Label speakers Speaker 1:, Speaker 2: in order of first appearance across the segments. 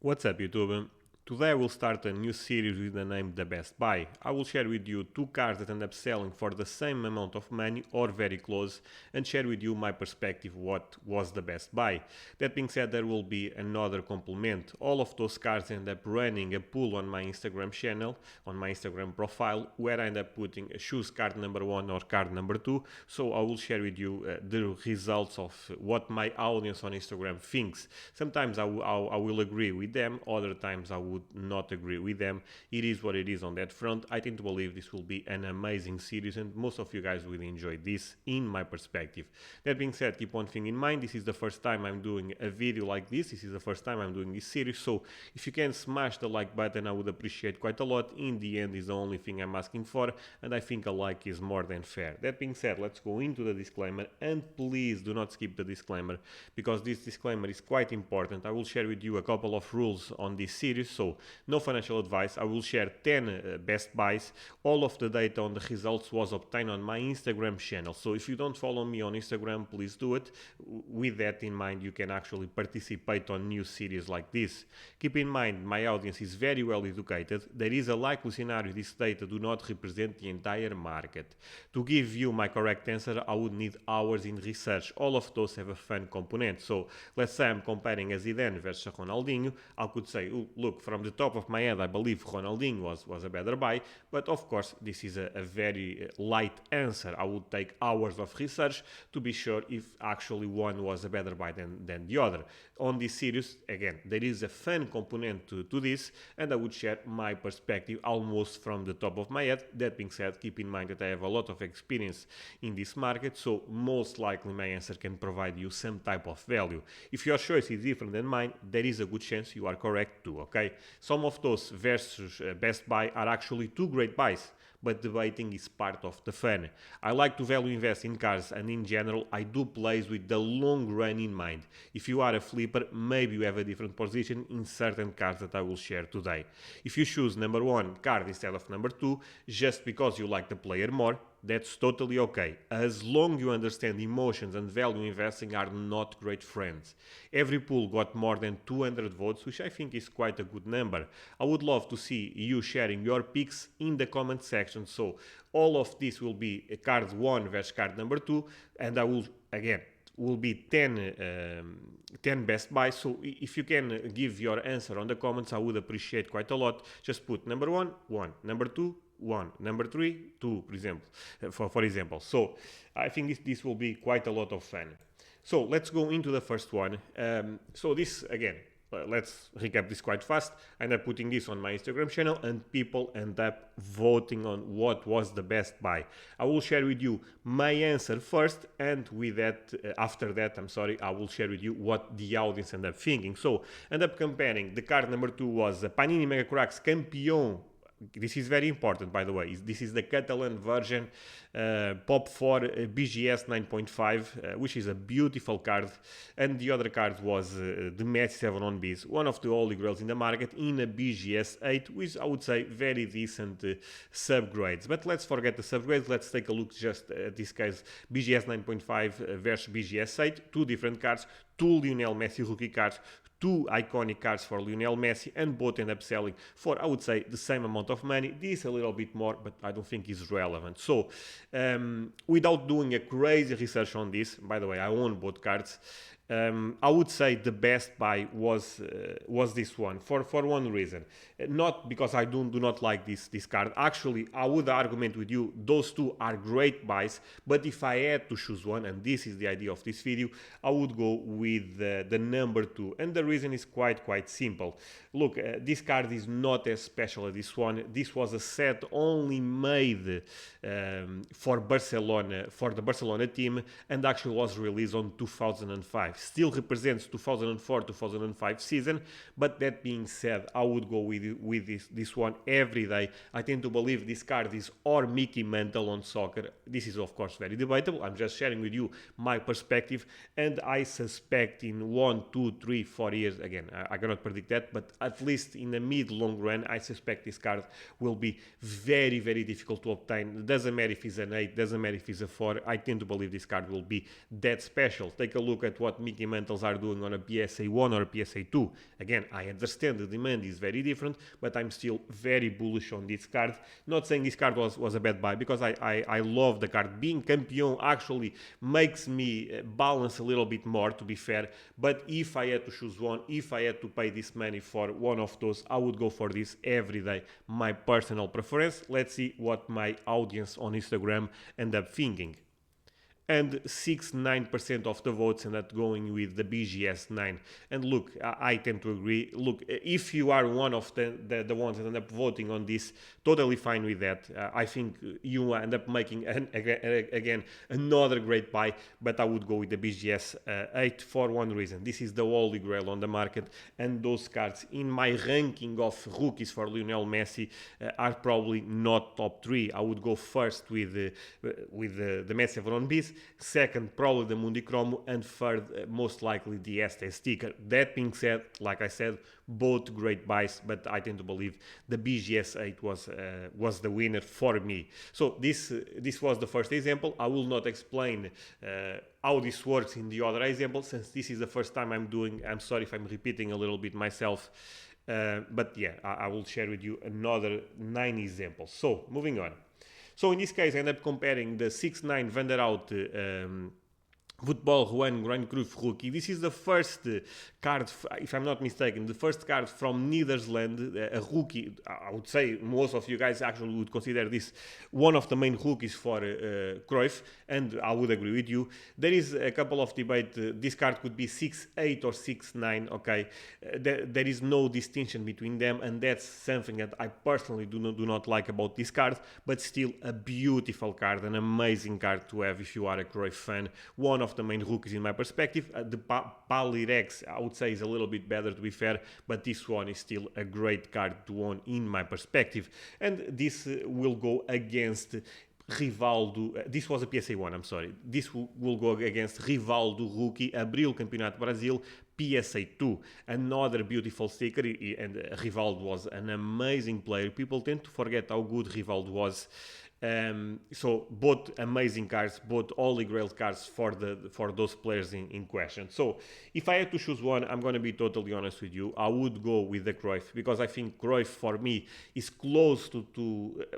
Speaker 1: What's up, YouTube? Today I will start a new series with the name The Best Buy. I will share with you two cars that end up selling for the same amount of money or very close and share with you my perspective what was the best buy. That being said, there will be another complement. All of those cars end up running a poll on my Instagram channel, on my Instagram profile, where I end up putting choose card number one or card number two. So I will share with you the results of what my audience on Instagram thinks. Sometimes I will agree with them, other times I would not agree with them. It is what it is on that front. I tend to believe this will be an amazing series and most of you guys will enjoy this in my perspective. That being said, keep one thing in mind, this is the first time I'm doing a video like this is the first time I'm doing this series, so if you can smash the like button I would appreciate quite a lot. In the end is the only thing I'm asking for and I think a like is more than fair. That being said, let's go into the disclaimer and please do not skip the disclaimer because this disclaimer is quite important. I will share with you a couple of rules on this series, so no financial advice. I will share 10 best buys. All of the data on the results was obtained on my Instagram channel, so if you don't follow me on Instagram, please do it. With that in mind, you can actually participate on new series like this. Keep in mind, my audience is very well educated. There is a likely scenario this data do not represent the entire market. To give you my correct answer, I would need hours in research. All of those have a fun component. So let's say I'm comparing a Zidane versus Ronaldinho. I could say, oh, look, from the top of my head, I believe Ronaldinho was a better buy. But of course, this is a very light answer. I would take hours of research to be sure if actually one was a better buy than the other. On this series, again, there is a fun component to this, and I would share my perspective almost from the top of my head. That being said, keep in mind that I have a lot of experience in this market, so most likely my answer can provide you some type of value. If your choice is different than mine, there is a good chance you are correct too, okay? Some of those versus best buy are actually two great buys, but debating is part of the fun. I like to value invest in cars and in general I do plays with the long run in mind. If you are a flipper, maybe you have a different position in certain cars that I will share today. If you choose number one card instead of number two, just because you like the player more, that's totally okay, as long you understand emotions and value investing are not great friends. Every pool got more than 200 votes, which I think is quite a good number. I would love to see you sharing your picks in the comment section, so all of this will be card 1 versus card number 2, and I will, again, will be 10 best buys. So if you can give your answer on the comments, I would appreciate quite a lot. Just put number 1, number 2, 1, number 3, 2, for example. So I think this will be quite a lot of fun. So let's go into the first one. So this, again, let's recap this quite fast. I end up putting this on my Instagram channel and people end up voting on what was the best buy. I will share with you my answer first, and with that, after that, I will share with you what the audience end up thinking. So end up comparing. The card number 2 was Panini Mega Cracks Campeão. This is very important, by the way. This is the Catalan version, Pop 4 BGS 9.5, which is a beautiful card. And the other card was the Messi 7 on Bs, one of the holy grails in the market, in a BGS 8, which I would say very decent subgrades. But let's forget the subgrades. Let's take a look just at this case, BGS 9.5 versus BGS 8, two different cards, two Lionel Messi rookie cards, two iconic cards for Lionel Messi, and both end up selling for, I would say, the same amount of money. This a little bit more, but I don't think is relevant. So without doing a crazy research on this, by the way, I own both cards, I would say the best buy was this one for one reason. Not because I do not like this card. Actually, I would argument with you those two are great buys, but if I had to choose one, and this is the idea of this video, I would go with the number 2, and the reason is quite simple. Look, this card is not as special as this one. This was a set only made for Barcelona, for the Barcelona team, and actually was released on 2005. Still represents 2004-2005 season, but that being said, I would go with this one every day. I tend to believe this card is or Mickey Mantle on soccer. This is of course very debatable. I'm just sharing with you my perspective, and I suspect in 1, 2, 3, 4 years, again, I cannot predict that, but at least in the mid-long run, I suspect this card will be very difficult to obtain. Doesn't matter if it's an 8, doesn't matter if it's a 4, I tend to believe this card will be that special. Take a look at what Mickey Mickey Mantles are doing on a PSA 1 or a PSA 2. Again, I understand the demand is very different, but I'm still very bullish on this card. Not saying this card was a bad buy, because I love the card. Being Campeão actually makes me balance a little bit more, to be fair, but if I had to choose one, if I had to pay this money for one of those, I would go for this every day. My personal preference. Let's see what my audience on Instagram end up thinking. And 69% of the votes end up going with the BGS 9. And look, I tend to agree. Look, if you are one of the ones that end up voting on this, totally fine with that. I think you end up making, again, another great buy, but I would go with the BGS 8 for one reason. This is the holy grail on the market, and those cards in my ranking of rookies for Lionel Messi are probably not top 3. I would go first with the Messi Everon Bis, second probably the Mundi Chromo, and third most likely the Este sticker. That being said, like I said, both great buys, but I tend to believe the BGS 8 was the winner for me. So this was the first example. I will not explain how this works in the other example, since this is the first time I'm doing. I'm sorry if I'm repeating a little bit myself, but yeah, I will share with you another 9 examples. So moving on. So in this case, I end up comparing the 6-9 Van der Hout Football Juan Cruyff rookie. This is the first card, if I'm not mistaken, the first card from Netherlands, a rookie. I would say most of you guys actually would consider this one of the main rookies for Cruyff, and I would agree with you. There is a couple of debate. This card could be 6-8 or 6-9, okay? There is no distinction between them, and that's something that I personally do not like about this card, but still a beautiful card, an amazing card to have if you are a Cruyff fan. One of the main rookies in my perspective. The Palirex, I would say, is a little bit better, to be fair, but this one is still a great card to own in my perspective. And this will go against Rivaldo. This was a PSA 1, I'm sorry. This will go against Rivaldo rookie, Abril Campeonato Brasil, PSA 2. Another beautiful sticker, and Rivaldo was an amazing player. People tend to forget how good Rivaldo was. So both amazing cards, both holy grail cards for those players in question. So if I had to choose one, I'm going to be totally honest with you, I would go with the Cruyff, because I think Cruyff for me is close to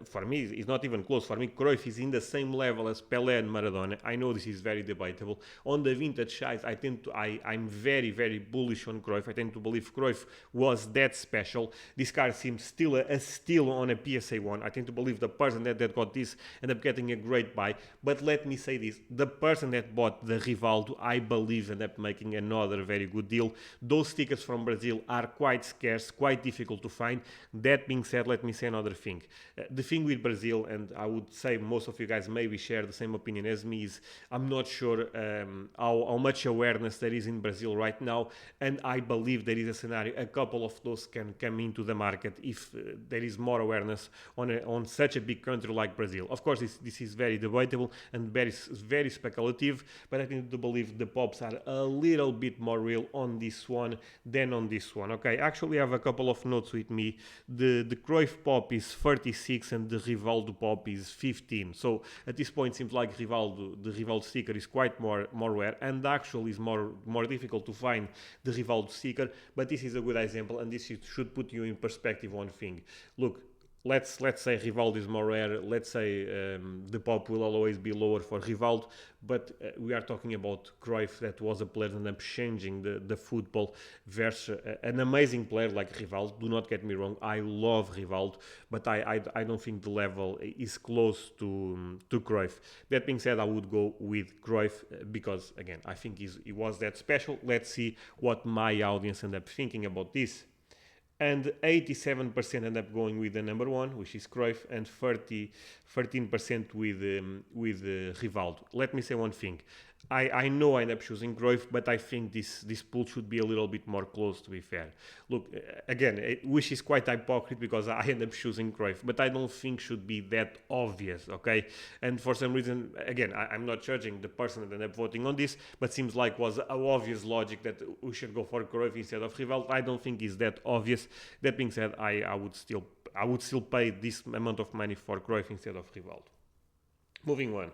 Speaker 1: for me it's not even close. For me, Cruyff is in the same level as Pelé and Maradona. I know this is very debatable. On the vintage side, I'm very, very bullish on Cruyff. I tend to believe Cruyff was that special. This card seems still a steal on a PSA 1. I tend to believe the person that got this ended up getting a great buy. But let me say this, the person that bought the Rivaldo, I believe, ended up making another very good deal. Those stickers from Brazil are quite scarce, quite difficult to find. That being said, let me say another thing. The thing with Brazil, and I would say most of you guys maybe share the same opinion as me, is I'm not sure how much awareness there is in Brazil right now, and I believe there is a scenario, a couple of those can come into the market if there is more awareness on such a big country like Brazil. Of course, this is very debatable and very speculative, but I tend to believe the pops are a little bit more real on this one than on this one. Okay, actually I have a couple of notes with me. The Cruyff pop is 36 and the Rivaldo pop is 15. So at this point, it seems like the Rivaldo sticker is quite more rare, and actually is more difficult to find the Rivaldo sticker. But this is a good example, and this should put you in perspective one thing. Look, let's say Rivaldo is more rare. Let's say the pop will always be lower for Rivaldo, but we are talking about Cruyff, that was a player that ended up changing the football, versus an amazing player like Rivaldo. Do not get me wrong, I love Rivaldo, but I don't think the level is close to Cruyff. That being said, I would go with Cruyff because, again, I think he was that special. Let's see what my audience end up thinking about this. And 87% end up going with the number 1, which is Cruyff, and 13% with Rivaldo. Let me say one thing. I know I end up choosing Cruyff, but I think this pool should be a little bit more close, to be fair. Look, again, which is quite hypocrite because I end up choosing Cruyff, but I don't think should be that obvious, okay? And for some reason, again, I'm not judging the person that ended up voting on this, but seems like was an obvious logic that we should go for Cruyff instead of Rivaldo. I don't think it's that obvious. That being said, I would still pay this amount of money for Cruyff instead of Rivaldo. Moving on.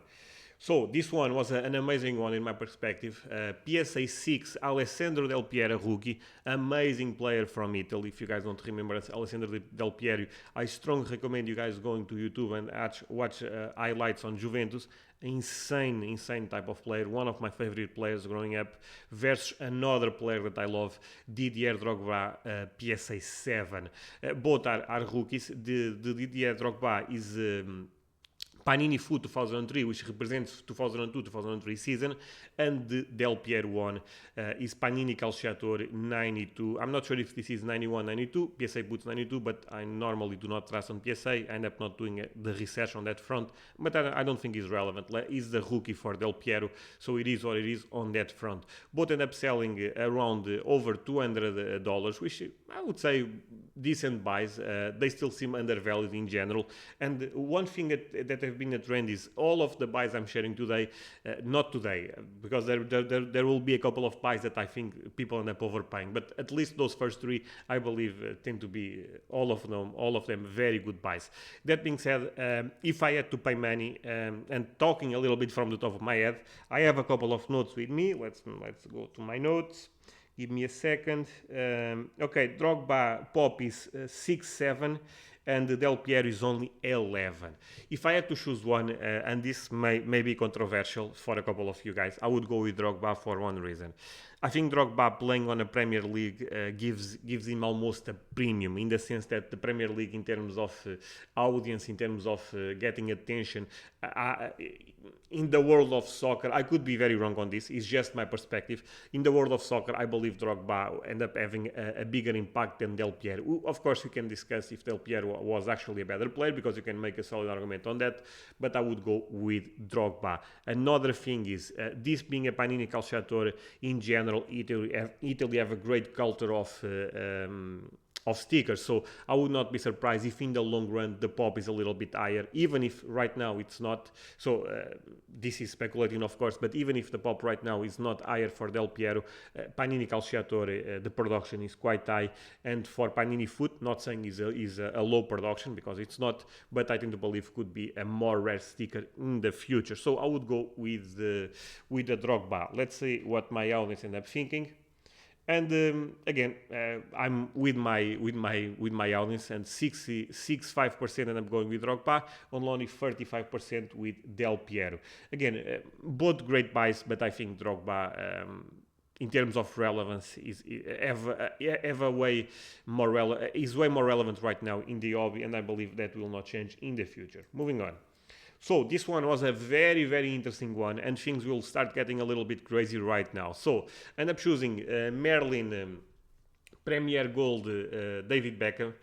Speaker 1: So this one was an amazing one in my perspective. PSA 6, Alessandro Del Piero, rookie, amazing player from Italy. If you guys don't remember, it's Alessandro Del Piero. I strongly recommend you guys going to YouTube and watch highlights on Juventus. Insane type of player. One of my favorite players growing up. Versus another player that I love, Didier Drogba, PSA 7. Both are rookies. The Didier Drogba is Panini Fu 2003, which represents 2002-2003 season, and the Del Piero one is Panini Calciatore 92. I'm not sure if this is 91-92, PSA puts 92, but I normally do not trust on PSA. I end up not doing the research on that front, but I don't think it's relevant. He's the rookie for Del Piero, so it is what it is on that front. Both end up selling around over $200, which I would say decent buys. They still seem undervalued in general, and one thing that have been a trend is all of the buys I'm sharing today, not today, because there will be a couple of buys that I think people end up overpaying, but at least those first three, I believe, tend to be all of them very good buys. That being said, if I had to pay money, and talking a little bit from the top of my head, I have a couple of notes with me. Let's go to my notes. Give me a second. Okay, Drogba Pop is 6-7 and Del Piero is only 11. If I had to choose one, and this may be controversial for a couple of you guys, I would go with Drogba for one reason. I think Drogba playing on a Premier League gives him almost a premium, in the sense that the Premier League, in terms of audience, in terms of getting attention, in the world of soccer, I could be very wrong on this, it's just my perspective. In the world of soccer, I believe Drogba end up having a bigger impact than Del Piero. Of course, we can discuss if Del Piero was actually a better player, because you can make a solid argument on that, but I would go with Drogba. Another thing is, this being a Panini Calciatore, in general, Italy have a great culture of stickers, so I would not be surprised if in the long run the pop is a little bit higher, even if right now it's not. So this is speculating, of course, but even if the pop right now is not higher for Del Piero, Panini Calciatore, the production is quite high, and for Panini Foot, not saying is a low production, because it's not, but I tend to believe could be a more rare sticker in the future. So I would go with the Drogba. Let's see what my audience end up thinking. And again, I'm with my audience, and 65% and I'm going with Drogba, on only 35% with Del Piero. Again, both great buys, but I think Drogba, in terms of relevance, is way more relevant right now in the hobby, and I believe that will not change in the future. Moving on. So this one was a very, very interesting one, and things will start getting a little bit crazy right now. So I end up choosing Merlin Premier Gold David Beckham.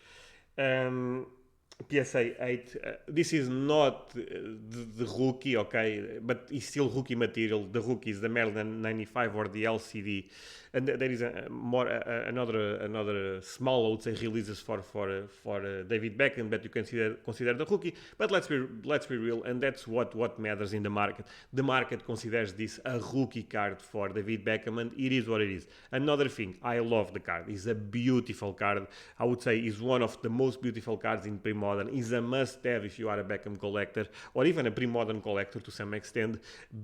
Speaker 1: PSA 8. This is not the rookie, okay, but it's still rookie material. The rookie is the Merlin 95 or the LCD, and there is another small, I would say, releases for David Beckham, but you consider the rookie. But let's be real, and that's what matters in the market. The market considers this a rookie card for David Beckham, and it is what it is. Another thing, I love the card. It's a beautiful card. I would say it's one of the most beautiful cards in pre-modern. Is a must-have if you are a Beckham collector, or even a pre-modern collector to some extent.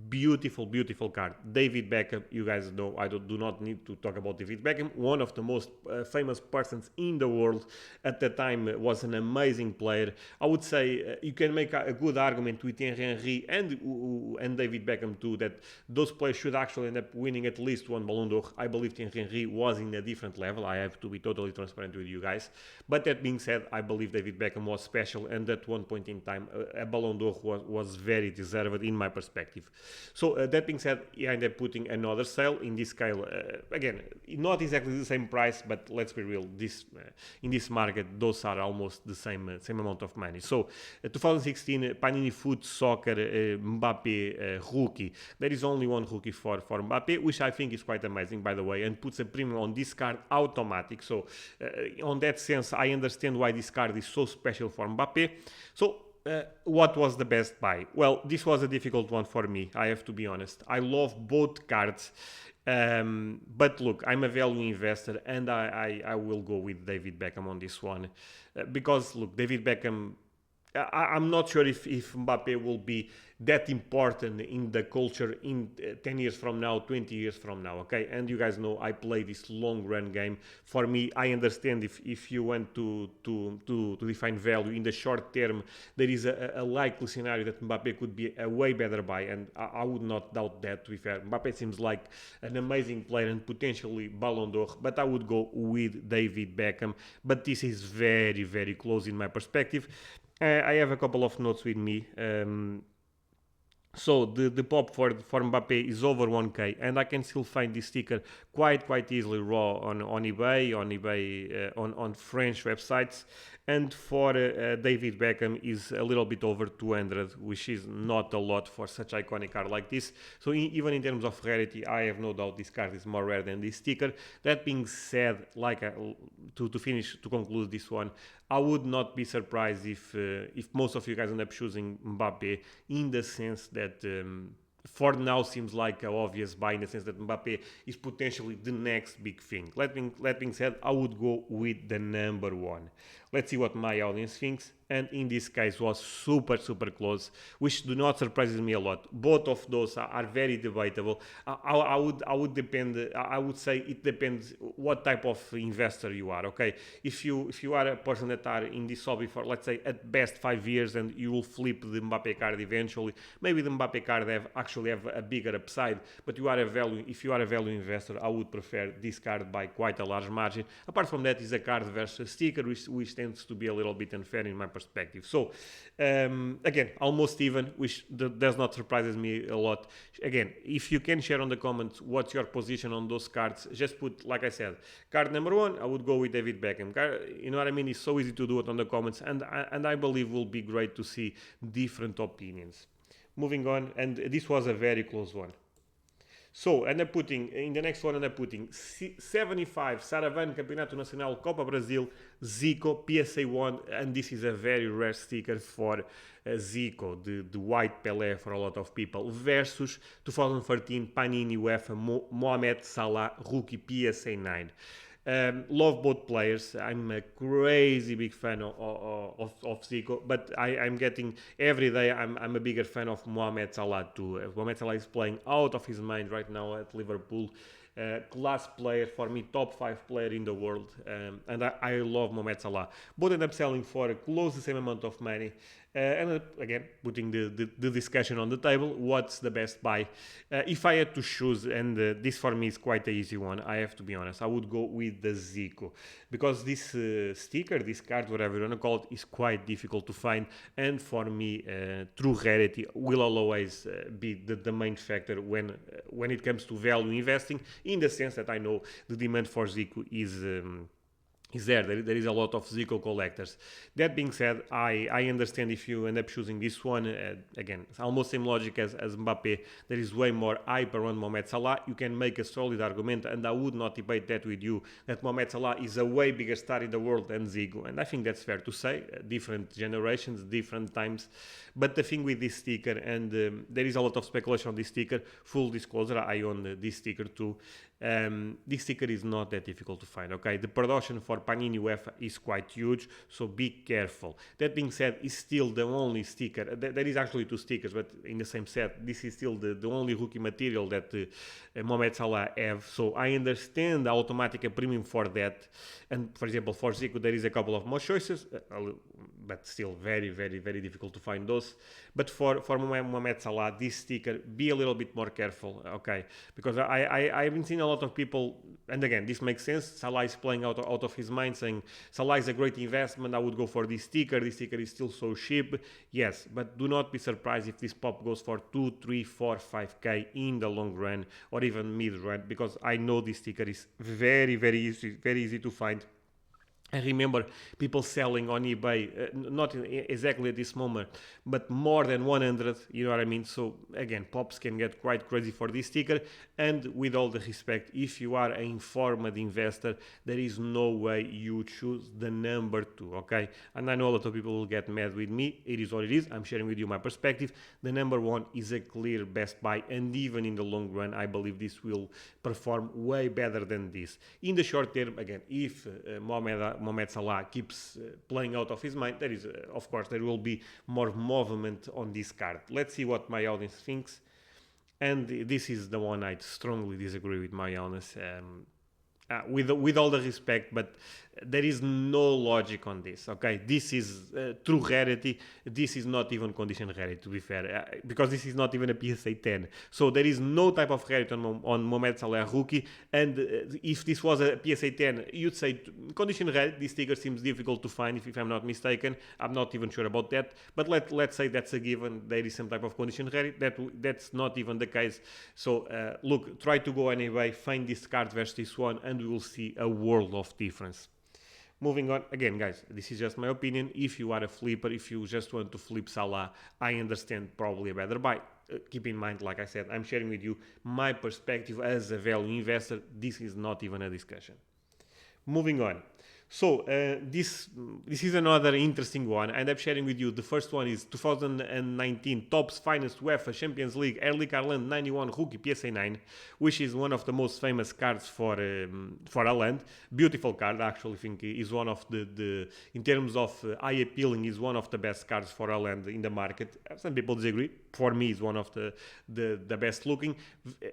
Speaker 1: Beautiful card. David Beckham, you guys know I do not need to talk about David Beckham. One of the most famous persons in the world at the time, was an amazing player. I would say you can make a good argument with Thierry Henry and David Beckham too, that those players should actually end up winning at least one Ballon d'Or. I believe Thierry Henry was in a different level. I have to be totally transparent with you guys. But that being said, I believe David Beckham was special, and at one point in time, a Ballon d'Or was very deserved in my perspective. So that being said, I ended up putting another sale. In this scale, again, not exactly the same price, but let's be real, in this market, those are almost the same amount of money. So 2016 Panini Foot Soccer Mbappe rookie. There is only one rookie for Mbappe, which I think is quite amazing, by the way, and puts a premium on this card automatic. So on that sense, I understand why this card is so special for Mbappe. So what was the best buy? Well, this was a difficult one for me, I have to be honest. I love both cards, but look, I'm a value investor, and I will go with David Beckham on this one, because look, David Beckham I'm not sure if Mbappe will be that important in the culture in 10 years from now, 20 years from now, okay? And you guys know I play this long run game. For me, I understand if you want to define value in the short term, there is a likely scenario that Mbappe could be a way better buy, and I would not doubt that, to be fair. Mbappe seems like an amazing player and potentially Ballon d'Or, but I would go with David Beckham. But this is very, very close in my perspective. I have a couple of notes with me. So the pop for Mbappe is over 1k, and I can still find this sticker quite easily raw on eBay, on French websites. And for David Beckham is a little bit over 200, which is not a lot for such iconic card like this. So even in terms of rarity, I have no doubt this card is more rare than this sticker. That being said, to conclude this one, I would not be surprised if most of you guys end up choosing Mbappe, in the sense that for now seems like an obvious buy, in the sense that Mbappe is potentially the next big thing. That being said, I would go with the number one. Let's see what my audience thinks. And in this case was super close, which do not surprises me a lot. Both of those are very debatable. I would say it depends what type of investor you are. Okay, if you are a person that are in this hobby for, let's say, at best 5 years, and you will flip the Mbappe card eventually, maybe the Mbappe card actually have a bigger upside. But if you are a value investor, I would prefer this card by quite a large margin. Apart from that, is a card versus sticker, which tends to be a little bit unfair in my perspective. So again, almost even, which does not surprises me a lot. Again, if you can share on the comments what's your position on those cards, just put, like I said, card number one, I would go with David Beckham. You know what I mean? It's so easy to do it on the comments, and I believe will be great to see different opinions. Moving on, and this was a very close one. So, in the next one, I'm putting 75 Saravan Campeonato Nacional Copa Brazil Zico PSA 1, and this is a very rare sticker for Zico, the white Pelé for a lot of people, versus 2013 Panini UEFA Mohamed Salah rookie PSA 9. Love both players. I'm a crazy big fan of Zico, but I'm getting every day. I'm a bigger fan of Mohamed Salah too. Mohamed Salah is playing out of his mind right now at Liverpool. Class player for me, top 5 player in the world, and I love Mohamed Salah. Both end up selling for close to the same amount of money. And again, putting the discussion on the table, what's the best buy? If I had to choose, and this for me is quite an easy one, I have to be honest, I would go with the Zico, because this sticker, this card, whatever you want to call it, is quite difficult to find, and for me, true rarity will always be the main factor when it comes to value investing, in the sense that I know the demand for Zico is there is a lot of Zico collectors. That being said, I understand if you end up choosing this one. Again, it's almost same logic as Mbappe. There is way more hype around Mohamed Salah. You can make a solid argument, and I would not debate that with you, that Mohamed Salah is a way bigger star in the world than Zico, and I think that's fair to say. Different generations, different times. But the thing with this sticker, and there is a lot of speculation on this sticker, full disclosure, I own this sticker too. This sticker is not that difficult to find, okay? The production for Panini UEFA is quite huge, so be careful. That being said, it's still the only sticker. There is actually 2 stickers, but in the same set, this is still the only rookie material that Mohamed Salah have. So I understand the automatic premium for that. And for example, for Zico, there is a couple of more choices, but still very difficult to find those. But for Mohamed Salah, this sticker, be a little bit more careful, okay? Because I've been seeing a lot of people, and again, this makes sense. Salah is playing out of his mind, saying Salah is a great investment. I would go for this sticker. This sticker is still so cheap. Yes, but do not be surprised if this pop goes for 2, 3, 4, 5k in the long run, or even mid run, because I know this sticker is very easy to find. I remember people selling on eBay, not exactly at this moment, but more than 100, you know what I mean? So again, pops can get quite crazy for this sticker, and with all the respect, if you are an informed investor, there is no way you choose the number 2, okay? And I know a lot of people will get mad with me, it is what it is, I'm sharing with you my perspective. The number 1 is a clear best buy, and even in the long run, I believe this will perform way better than this. In the short term, again, if Mohamed Mohamed Salah keeps playing out of his mind, there is, of course, there will be more movement on this card. Let's see what my audience thinks. And this is the one I strongly disagree with my audience. With all the respect, but there is no logic on this. Okay, this is true rarity. This is not even condition rarity, to be fair, because this is not even a PSA 10. So there is no type of rarity on Mohamed Salah rookie. And if this was a PSA 10, you'd say condition rarity. This sticker seems difficult to find, if I'm not mistaken. I'm not even sure about that. But let's say that's a given. There is some type of condition rarity. That's not even the case. So look, try to go anyway. Find this card versus this one, and we will see a world of difference. Moving on, again, guys, this is just my opinion. If you are a flipper, if you just want to flip Salah, I understand probably a better buy. Keep in mind, like I said, I'm sharing with you my perspective as a value investor. This is not even a discussion. Moving on. So this is another interesting one. I end up sharing with you. The first one is 2019 Topps Finest UEFA Champions League Erling Haaland 91 rookie PSA 9, which is one of the most famous cards for Haaland. Beautiful card, actually. I think is one of the in terms of eye appealing, is one of the best cards for Haaland in the market. Some people disagree. For me, is one of the best looking.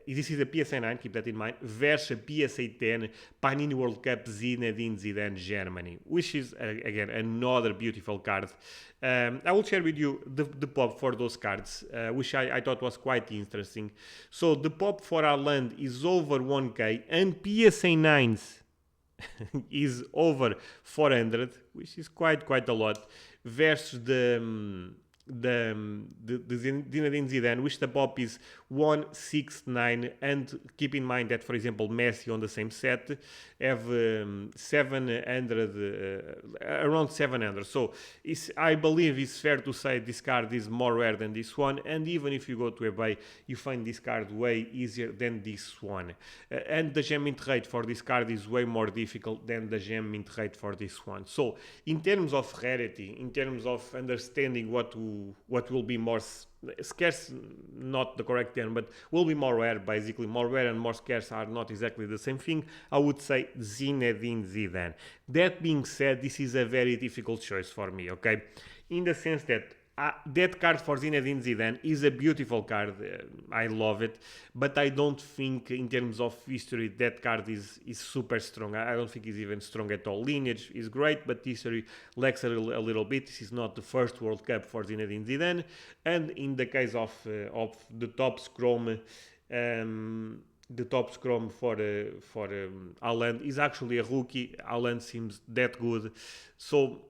Speaker 1: This is a PSA 9. Keep that in mind. Versus PSA 10 Panini World Cup Zinedine Zidane Germany, which is again another beautiful card. I will share with you the pop for those cards, which I thought was quite interesting. So the pop for Haaland is over 1k, and PSA 9s is over 400, which is quite a lot, versus the Zinedine Zidane, which the pop is 169, and keep in mind that, for example, Messi on the same set have 700, around 700. So I believe it's fair to say this card is more rare than this one, and even if you go to eBay, you find this card way easier than this one. And the gem mint rate for this card is way more difficult than the gem mint rate for this one. So in terms of rarity, in terms of understanding what will be more scarce, not the correct term, but will be more rare. Basically, more rare and more scarce are not exactly the same thing. I would say Zinedine Zidane. That being said, this is a very difficult choice for me, okay? In the sense that that card for Zinedine Zidane is a beautiful card. I love it, but I don't think in terms of history that card is super strong. I don't think it's even strong at all. Lineage is great, but history lacks a little bit. This is not the first World Cup for Zinedine Zidane, and in the case of the top scrum. The top scrum for Haaland is actually a rookie. Haaland seems that good, so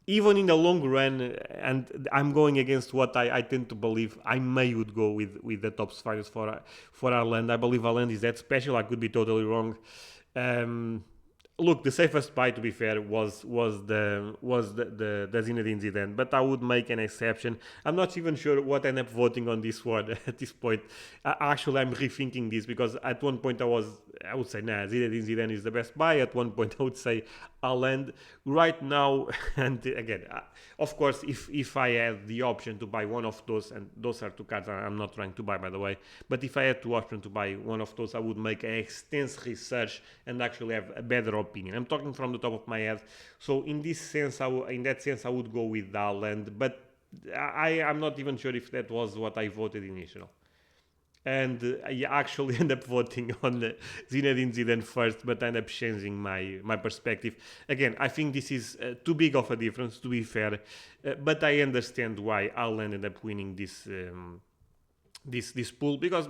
Speaker 1: even in the long run, and I'm going against what I tend to believe, I would go with the top finals for Haaland. I believe Haaland is that special. I could be totally wrong. Look, the safest buy, to be fair, was the Zinedine Zidane, but I would make an exception. I'm not even sure what I end up voting on this one at this point. Actually, I'm rethinking this, because at one point I would say, nah, Zinedine Zidane is the best buy. At one point I would say Haaland. Right now, and again, of course, if I had the option to buy one of those, and those are two cards I'm not trying to buy, by the way, but if I had the option to buy one of those, I would make an extensive research and actually have a better opinion. I'm talking from the top of my head. So in that sense, I would go with Haaland, but I'm not even sure if that was what I voted initially. And I actually end up voting on Zinedine Zidane first, but I end up changing my perspective. Again, I think this is too big of a difference, to be fair, but I understand why Haaland ended up winning this pool, because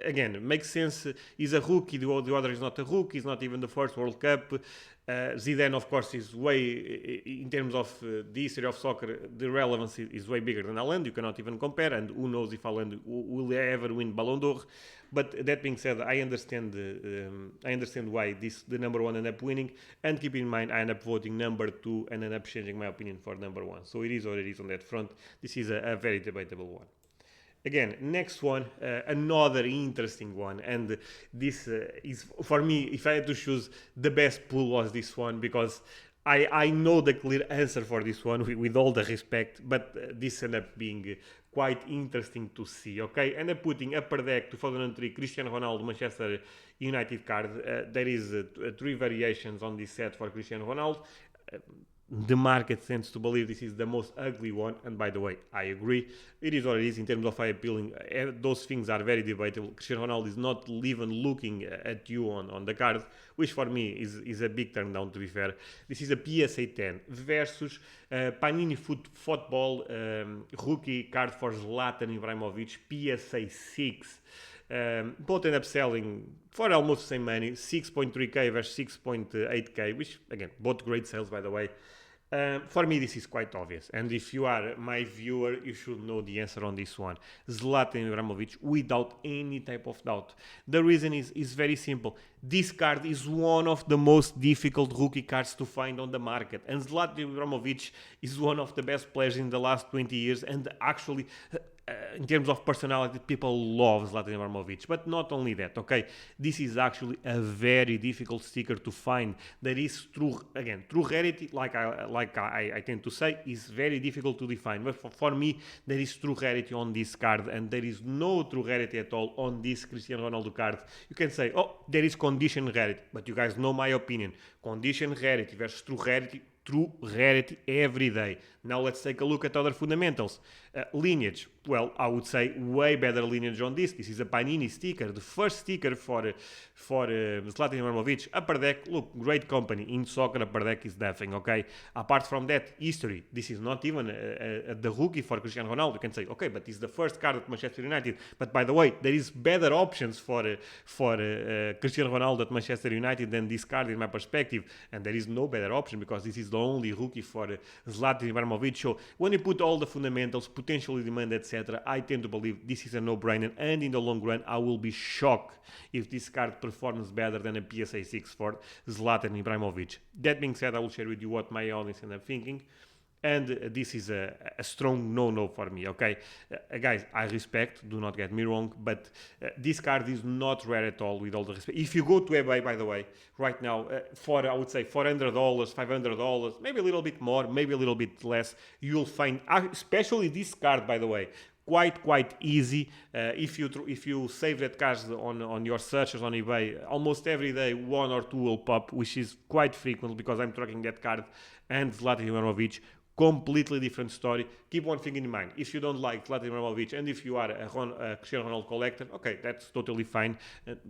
Speaker 1: again, it makes sense. He's a rookie, the other is not a rookie, he's not even the first World Cup. Zidane, of course, is way, in terms of the history of soccer, the relevance is way bigger than Haaland. You cannot even compare, and who knows if Haaland will ever win Ballon d'Or. But that being said, I understand why the number one ended up winning, and keep in mind, I end up voting number 2 and end up changing my opinion for number 1. So it is what it is on that front. This is a very debatable one. Again, next one, another interesting one, and this is, for me, if I had to choose, the best pool was this one, because I know the clear answer for this one, with all the respect, but this ended up being quite interesting to see, okay? And I'm putting Upper Deck 2003 Cristiano Ronaldo Manchester United card. There is 3 variations on this set for Cristiano Ronaldo. the market tends to believe this is the most ugly one, and by the way, I agree. It is what it is in terms of eye appealing. Those things are very debatable. Cristiano Ronaldo is not even looking at you on the card, which for me is a big turn down, to be fair. This is a PSA 10 versus Panini Football rookie card for Zlatan Ibrahimovic, PSA 6. Both end up selling for almost the same money, 6.3k versus 6.8k, which again, both great sales, by the way. For me, this is quite obvious, and if you are my viewer, you should know the answer on this one. Zlatan Ibrahimovic, without any type of doubt. The reason is very simple. This card is one of the most difficult rookie cards to find on the market, and Zlatan Ibrahimovic is one of the best players in the last 20 years, and actually, in terms of personality, people love Zlatan Ibrahimovic. But not only that, okay? This is actually a very difficult sticker to find. That is true rarity, like I tend to say, is very difficult to define. But for me, there is true rarity on this card, and there is no true rarity at all on this Cristiano Ronaldo card. You can say, oh, there is condition rarity, but you guys know my opinion. Condition rarity versus true rarity every day. Now let's take a look at other fundamentals. Lineage. Well, I would say way better lineage on this. This is a Panini sticker, the first sticker for Zlatan Ibrahimovic. Upper Deck, look, great company. In soccer, Upper Deck is nothing, okay? Apart from that, history. This is not even the rookie for Cristiano Ronaldo. You can say, okay, but it's the first card at Manchester United. But by the way, there is better options for Cristiano Ronaldo at Manchester United than this card in my perspective. And there is no better option because this is the only rookie for Zlatan Ibrahimovic. So when you put all the fundamentals, potentially demand, etc., I tend to believe this is a no-brainer, and in the long run, I will be shocked if this card performs better than a PSA 6 for Zlatan Ibrahimovic. That being said, I will share with you what my audience end up thinking. And this is a strong no-no for me, okay? Guys, I respect, do not get me wrong, but this card is not rare at all, with all the respect. If you go to eBay, by the way, right now, for, I would say, $400, $500, maybe a little bit more, maybe a little bit less, you'll find, especially this card, by the way, quite easy. If you save that card on your searches on eBay, almost every day one or two will pop, which is quite frequent because I'm tracking that card. And Zlatan Ibrahimovic, completely different story. Keep one thing in mind. If you don't like Zlatan Ibrahimovic and if you are a Cristiano Ronaldo collector, okay, that's totally fine.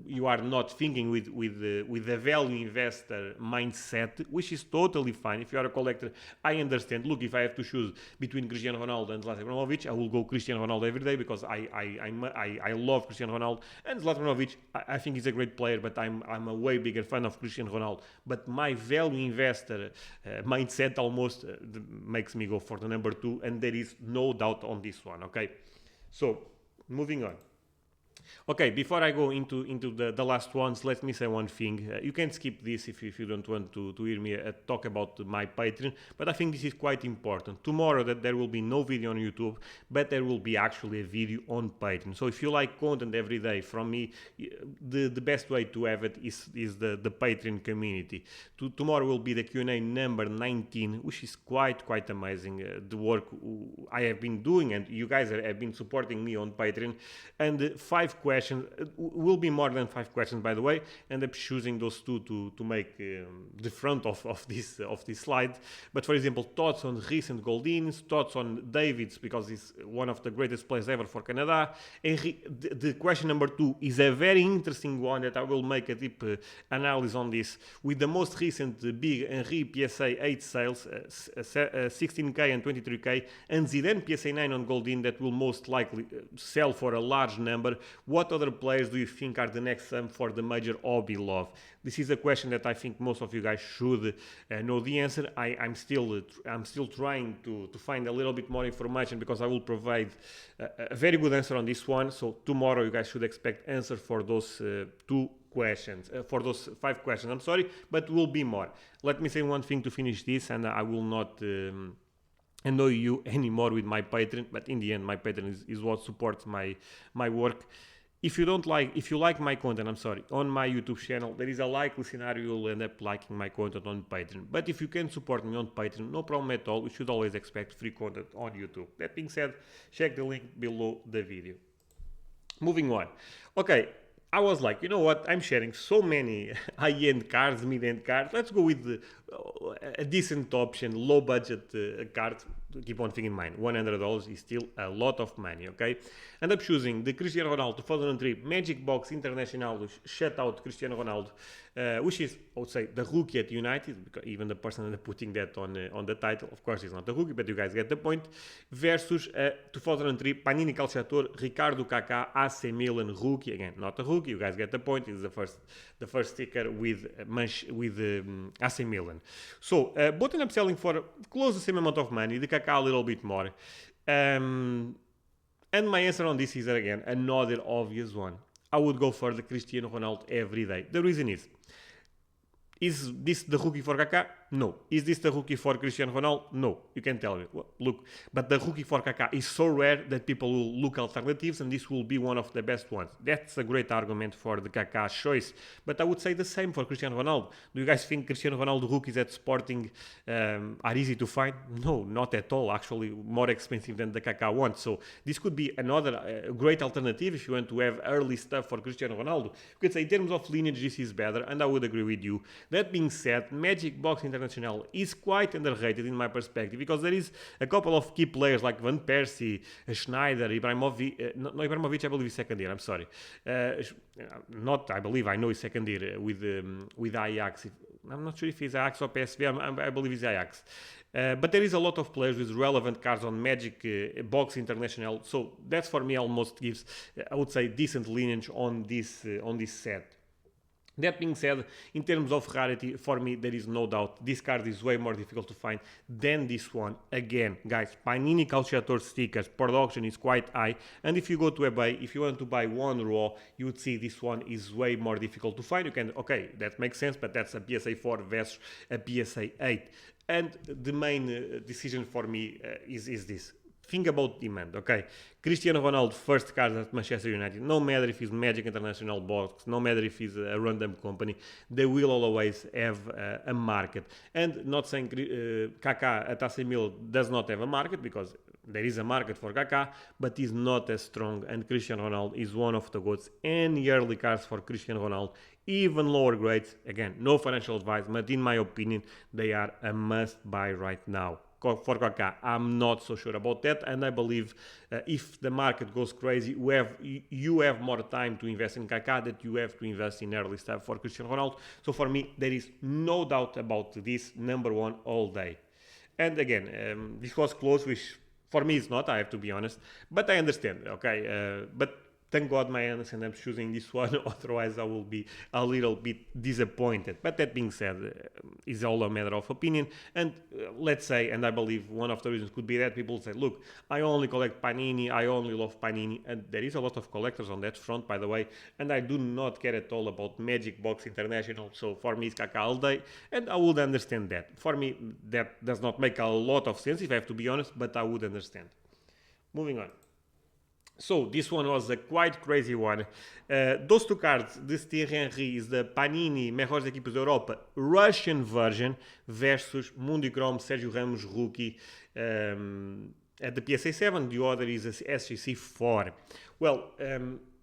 Speaker 1: You are not thinking with the value investor mindset, which is totally fine. If you are a collector, I understand. Look, if I have to choose between Cristiano Ronaldo and Zlatan Ibrahimovic, I will go Cristiano Ronaldo every day because I love Cristiano Ronaldo. And Zlatan Ibrahimovic, I think he's a great player, but I'm a way bigger fan of Cristiano Ronaldo. But my value investor mindset almost makes me go for the number 2, and there is no doubt on this one, okay? So, moving on. Okay, before I go into the last ones, let me say one thing. You can skip this if you don't want to hear me talk about my Patreon, but I think this is quite important. Tomorrow that there will be no video on YouTube, but there will be actually a video on Patreon. So if you like content every day from me, the best way to have it is the Patreon community. Tomorrow will be the Q&A number 19, which is quite amazing. The work I have been doing, and you guys have been supporting me on Patreon, and 5 questions, will be more than 5 questions, by the way. End up choosing those 2 to make the front of this slide. But for example, thoughts on recent Goldins, thoughts on Davids, because he's one of the greatest players ever for Canada. The question number 2 is a very interesting one that I will make a deep analysis on this. With the most recent big Henry PSA 8 sales, 16k and 23k, and Zidane PSA 9 on Goldin that will most likely sell for a large number. What other players do you think are the next sum for the major hobby love? This is a question that I think most of you guys should know the answer. I'm still trying to find a little bit more information because I will provide a very good answer on this one. So tomorrow you guys should expect answer for those 2 questions, for those 5 questions. I'm sorry, but will be more. Let me say one thing to finish this, and I will not annoy you anymore with my Patreon, but in the end my Patreon is what supports my work. If you like my content, I'm sorry, on my YouTube channel, there is a likely scenario you'll end up liking my content on Patreon. But if you can support me on Patreon, no problem at all. You should always expect free content on YouTube. That being said, check the link below the video. Moving on. Okay, I was like, you know what? I'm sharing so many high-end cards, mid-end cards. Let's go with a decent option, low-budget card. Keep one thing in mind: $100 is still a lot of money. Okay, end up choosing the Cristiano Ronaldo 2003 Magic Box International shutout Cristiano Ronaldo, which is, I would say, the rookie at United. Because even the person that putting that on the title, of course, is not the rookie, but you guys get the point. Versus 2003 Panini Calciatore Ricardo Kaká AC Milan rookie. Again, not a rookie. You guys get the point. It's the first sticker with AC Milan. So both end up selling for close to the same amount of money. The Kaká a little bit more. And my answer on this is again another obvious one. I would go for the Cristiano Ronaldo every day. The reason is this the rookie for Kaká? No. Is this the rookie for Cristiano Ronaldo? No. You can tell me. Well, look, but the rookie for Kaká is so rare that people will look alternatives, and this will be one of the best ones. That's a great argument for the Kaká choice. But I would say the same for Cristiano Ronaldo. Do you guys think Cristiano Ronaldo rookies at Sporting are easy to find? No, not at all. Actually, more expensive than the Kaká one. So this could be another great alternative if you want to have early stuff for Cristiano Ronaldo. You could say in terms of lineage, this is better, and I would agree with you. That being said, Magic Box International is quite underrated in my perspective because there is a couple of key players like Van Persie, Schneider, Ibrahimovic. No, Ibrahimovic, I believe is second year. I'm sorry. Not, I believe, I know he's second year with Ajax. I'm not sure if he's Ajax or PSV. I believe he's Ajax. But there is a lot of players with relevant cards on Magic Box International. So that's for me almost gives, I would say, decent lineage on this set. That being said, in terms of rarity, for me, there is no doubt this card is way more difficult to find than this one. Again, guys, Panini Calciatore stickers, production is quite high. And if you go to eBay, if you want to buy one raw, you would see this one is way more difficult to find. You can, okay, that makes sense, but that's a PSA 4 versus a PSA 8. And the main decision for me is this. Think about demand, okay? Cristiano Ronaldo, first card at Manchester United, no matter if he's Magic International Box, no matter if he's a random company, they will always have a market. And not saying Kaká at AC Milan does not have a market, because there is a market for Kaká, but is not as strong, and Cristiano Ronaldo is one of the GOATs. Any early cards for Cristiano Ronaldo, even lower grades, again, no financial advice, but in my opinion, they are a must buy right now. For Kaká, I'm not so sure about that, and I believe if the market goes crazy, you have more time to invest in Kaká that you have to invest in early stuff for Cristiano Ronaldo. So for me, there is no doubt about this, number one all day. And again, this was close, which for me is not, I have to be honest, but I understand, okay? But thank God my understand I'm choosing this one, otherwise I will be a little bit disappointed. But that being said, it's all a matter of opinion. And let's say, and I believe one of the reasons could be that people say, look, I only collect Panini, I only love Panini. And there is a lot of collectors on that front, by the way. And I do not care at all about Magic Box International. So for me, it's Kaká all day. And I would understand that. For me, that does not make a lot of sense, if I have to be honest, but I would understand. Moving on. So this one was a quite crazy one. Those two cards, this Thierry Henry is the Panini Melhores Equipas da Europa Russian version versus Mundichrome Sérgio Ramos rookie at the PSA 7. The other is a SGC 4. Well,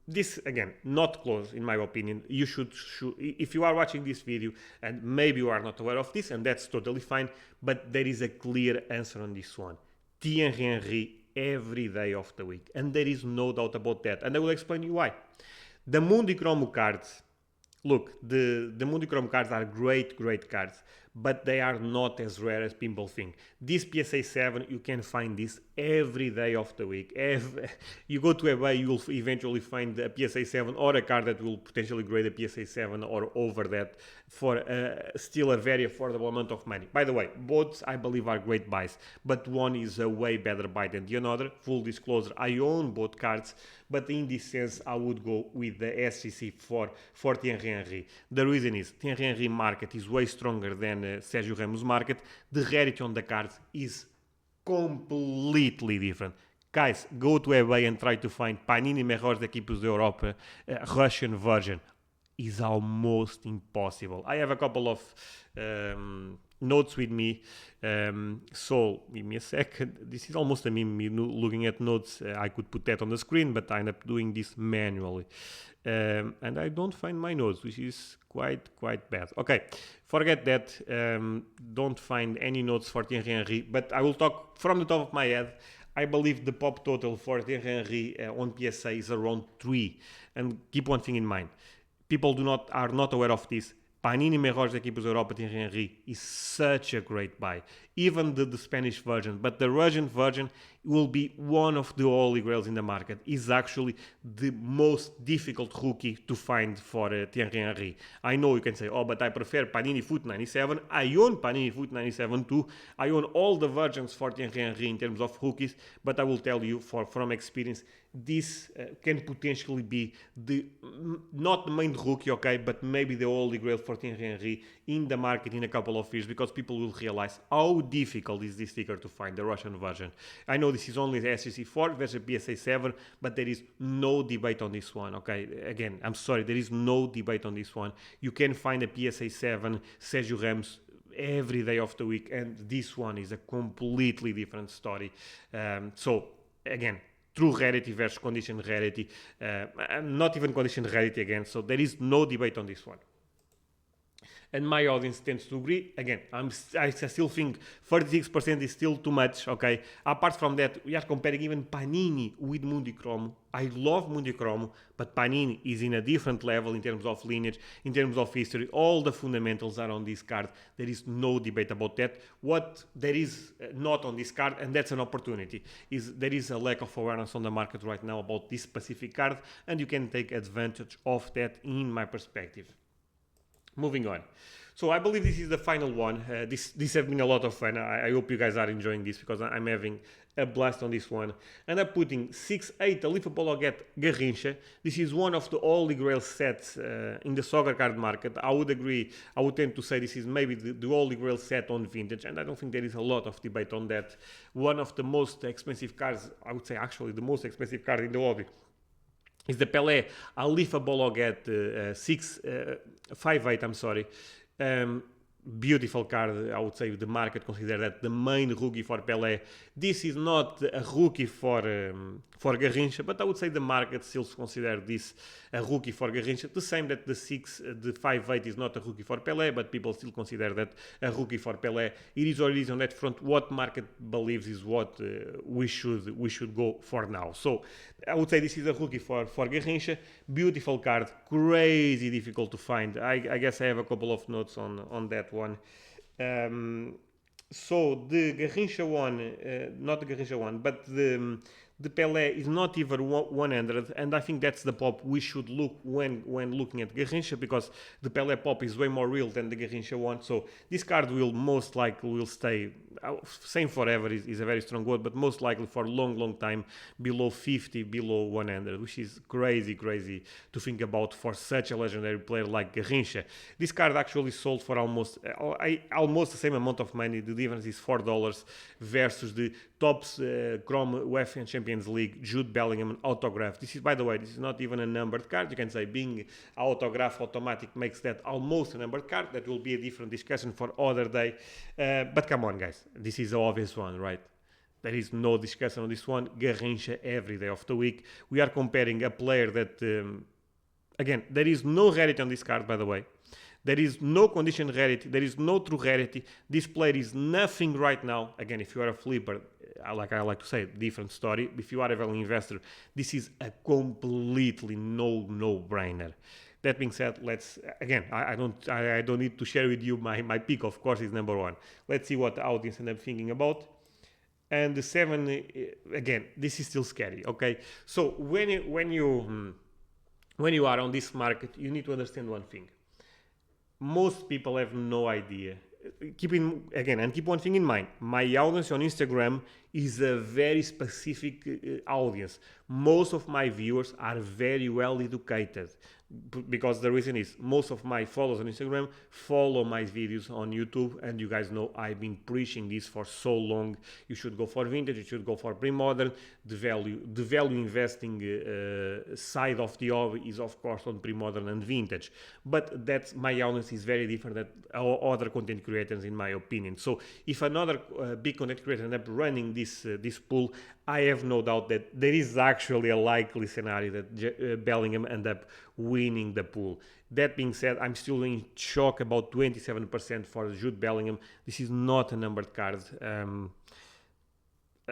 Speaker 1: this again not close in my opinion. You should if you are watching this video and maybe you are not aware of this, and that's totally fine, but there is a clear answer on this one. Thierry Henry every day of the week, and there is no doubt about that, and I will explain you why. The Mundichrome cards, look, the Mundichrome cards are great cards, but they are not as rare as people think. This PSA 7, you can find this every day of the week. You go to eBay, you will eventually find a PSA 7 or a card that will potentially grade a PSA 7 or over that for still a very affordable amount of money. By the way, both I believe are great buys, but one is a way better buy than the other. Full disclosure, I own both cards, but in this sense, I would go with the SGC for Thierry Henry. The reason is Thierry Henry market is way stronger than Sérgio Ramos market. The rarity on the cards is completely different. Guys, go to eBay and try to find Panini Melhores Equipas da Europa Russian version. Is almost impossible. I have a couple of notes with me. So give me a second. This is almost a meme, me looking at notes. I could put that on the screen, but I end up doing this manually. And I don't find my notes, which is quite bad. Okay, forget that. Don't find any notes for Thierry Henry, but I will talk from the top of my head. I believe the pop total for Thierry Henry on PSA is around 3. And keep one thing in mind. People are not aware of this. Panini Melhores Equipas Europa Thierry Henry is such a great buy. Even the Spanish version, but the Russian version will be one of the holy grails in the market. Is actually the most difficult rookie to find for Thierry Henry. I know you can say, oh, but I prefer Panini Foot 97. I own Panini Foot 97 too. I own all the versions for Thierry Henry in terms of rookies, but I will tell you from experience, this can potentially be not the main rookie, okay, but maybe the holy grail for Thierry Henry in the market in a couple of years, because people will realize how difficult is this sticker to find, the Russian version. I know this is only the SEC4 versus PSA 7, but there is no debate on this one, okay? Again, I'm sorry, there is no debate on this one. You can find a PSA 7 Sergio Ramos every day of the week, and this one is a completely different story. So, again, true rarity versus condition rarity, not even condition rarity again, so there is no debate on this one. And my audience tends to agree. Again, I still think 36% is still too much, okay? Apart from that, we are comparing even Panini with Mundicromo. I love Mundicromo, but Panini is in a different level in terms of lineage, in terms of history. All the fundamentals are on this card. There is no debate about that. What there is not on this card, and that's an opportunity, is there is a lack of awareness on the market right now about this specific card, and you can take advantage of that in my perspective. Moving on. So I believe this is the final one. This has been a lot of fun. I hope you guys are enjoying this, because I'm having a blast on this one. And I'm putting 6-8 Alifabolo Get Garrincha. This is one of the holy grail sets in the soccer card market. I would agree. I would tend to say this is maybe the holy grail set on vintage, and I don't think there is a lot of debate on that. One of the most expensive cards, I would say actually the most expensive card in the hobby, is the Pelé Alifabolo Get 5-8, I'm sorry. Beautiful card. I would say the market consider that the main rookie for Pelé. This is not a rookie for Garrincha, but I would say the market still consider this a rookie for Garrincha. The same that the 5-8 is not a rookie for Pelé, but people still consider that a rookie for Pelé. It is or it is on that front. What market believes is what we should go for now. So I would say this is a rookie for Garrincha. Beautiful card, crazy difficult to find. I guess I have a couple of notes on that one. So the Garrincha one, not the Garrincha one, but the Pelé is not even 100, and I think that's the pop we should look when looking at Garrincha, because the Pelé pop is way more real than the Garrincha one. So this card will most likely will stay, saying forever is a very strong word, but most likely for a long time below 50, below 100, which is crazy to think about for such a legendary player like Garrincha. This card actually sold for almost the same amount of money. The difference is $4 versus the Topps Chrome UEFA Champions League Jude Bellingham autograph. This is, by the way, this is not even a numbered card. You can say being autograph automatic makes that almost a numbered card. That will be a different discussion for other day. But come on, guys, this is the obvious one, right? There is no discussion on this one. Garrincha every day of the week. We are comparing a player that, again, there is no rarity on this card, by the way. There is no condition rarity. There is no true rarity. This player is nothing right now. Again, if you are a flipper, like I like to say, different story. If you are a value investor, this is a completely no-brainer. That being said, let's again. I don't need to share with you my pick. Of course, is number one. Let's see what the audience end up thinking about. And the 7 again. This is still scary. Okay, so when you are on this market, you need to understand one thing. Most people have no idea. Keep one thing in mind. My audience on Instagram is a very specific audience. Most of my viewers are very well educated. because the reason is most of my followers on Instagram follow my videos on YouTube, and you guys know I've been preaching this for so long. You should go for vintage, you should go for pre-modern. The value investing side of the hobby is of course on pre-modern and vintage, but that's my audience is very different than other content creators in my opinion. So if another big content creator end up running this pool, I have no doubt that there is actually a likely scenario that Bellingham end up winning the pool. That being said, I'm still in shock about 27% for Jude Bellingham. This is not a numbered card.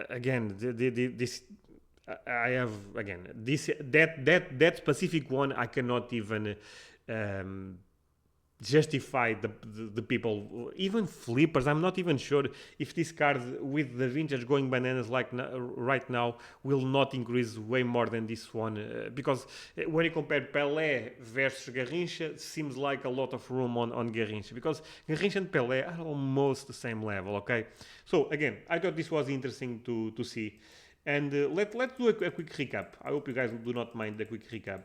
Speaker 1: Again, this I have again this that specific one I cannot even justify the people, even flippers. I'm not even sure if this card with the vintage going bananas like right now will not increase way more than this one, because when you compare Pelé versus Garrincha, seems like a lot of room on Garrincha, because Garrincha and Pelé are almost the same level. Okay, so again, I thought this was interesting to see, and let's do a quick recap. I hope you guys do not mind the quick recap.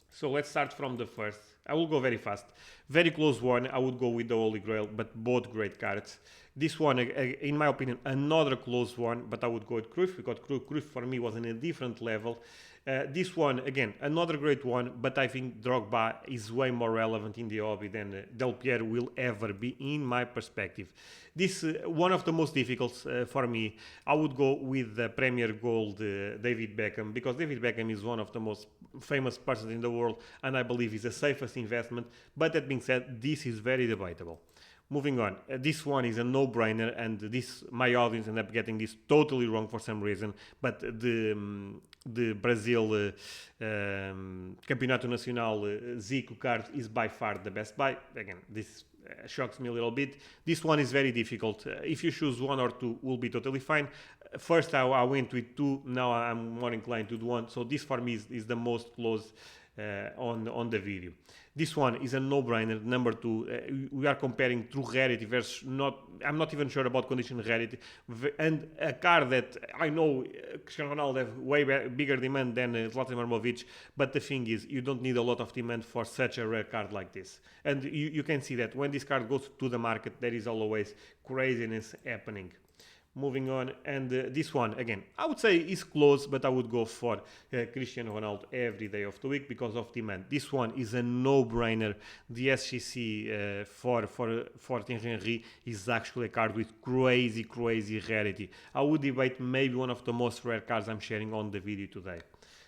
Speaker 1: So let's start from the first. I will go very fast. Very close one. I would go with the Holy Grail, but both great cards. This one, in my opinion, another close one, but I would go with Cruyff, because Cruyff for me was in a different level. This one, again, another great one, but I think Drogba is way more relevant in the hobby than Del Piero will ever be, in my perspective. This one of the most difficult for me. I would go with the Premier Gold David Beckham, because David Beckham is one of the most famous persons in the world, and I believe is the safest investment. But that being said, this is very debatable. Moving on, this one is a no-brainer, and this my audience ended up getting this totally wrong for some reason. But the Brazil Campeonato Nacional Zico card is by far the best buy. Again, this shocks me a little bit. This one is very difficult. If you choose one or two, will be totally fine. First, I went with two. Now I'm more inclined to do one. So this for me is the most close on the video. This one is a no-brainer. Number two, we are comparing true rarity versus not. I'm not even sure about condition rarity, and a card that I know Cristiano Ronaldo have way bigger demand than Zlatan Ibrahimovic. But the thing is, you don't need a lot of demand for such a rare card like this. And you can see that when this card goes to the market, there is always craziness happening. Moving on, and this one again, I would say is close, but I would go for Cristiano Ronaldo every day of the week because of demand. This one is a no-brainer. The SGC for Thierry Henry is actually a card with crazy rarity. I would debate maybe one of the most rare cards I'm sharing on the video today.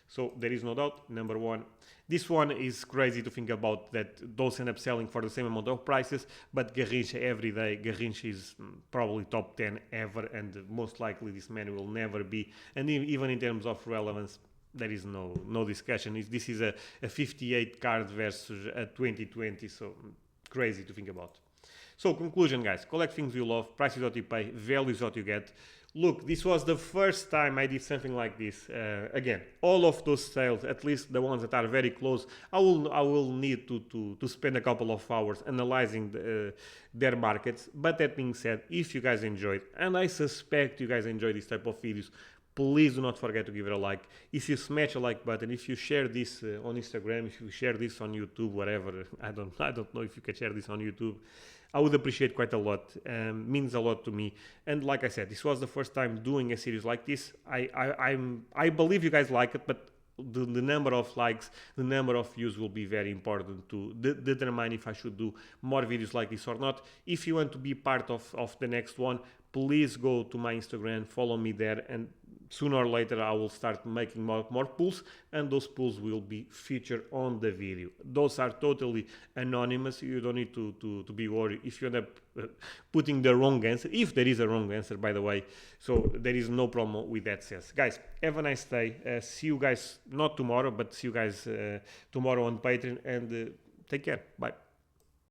Speaker 1: So there is no doubt, number one. This one is crazy to think about, that those end up selling for the same amount of prices, but Garrincha every day. Garrincha is probably top 10 ever, and most likely this man will never be. And even in terms of relevance, there is no discussion. This is a 58 card versus a 2020, so crazy to think about. So conclusion, guys, collect things you love, price is what you pay, value is what you get. Look, this was the first time I did something like this. Again, all of those sales, at least the ones that are very close, I will need to spend a couple of hours analyzing their markets. But that being said, if you guys enjoyed, and I suspect you guys enjoy this type of videos, please do not forget to give it a like. If you smash a like button, if you share this on Instagram, if you share this on YouTube, whatever, I don't know if you can share this on YouTube, I would appreciate quite a lot. Means a lot to me. And like I said, this was the first time doing a series like this. I believe you guys like it, but the number of likes, the number of views will be very important to determine if I should do more videos like this or not. If you want to be part of the next one, please go to my Instagram, follow me there, and sooner or later I will start making more pulls, and those pulls will be featured on the video. Those are totally anonymous. You don't need to be worried if you end up putting the wrong answer, if there is a wrong answer, by the way. So there is no problem with that says. Guys, have a nice day. See you guys, not tomorrow, but see you guys tomorrow on Patreon, and take care. Bye.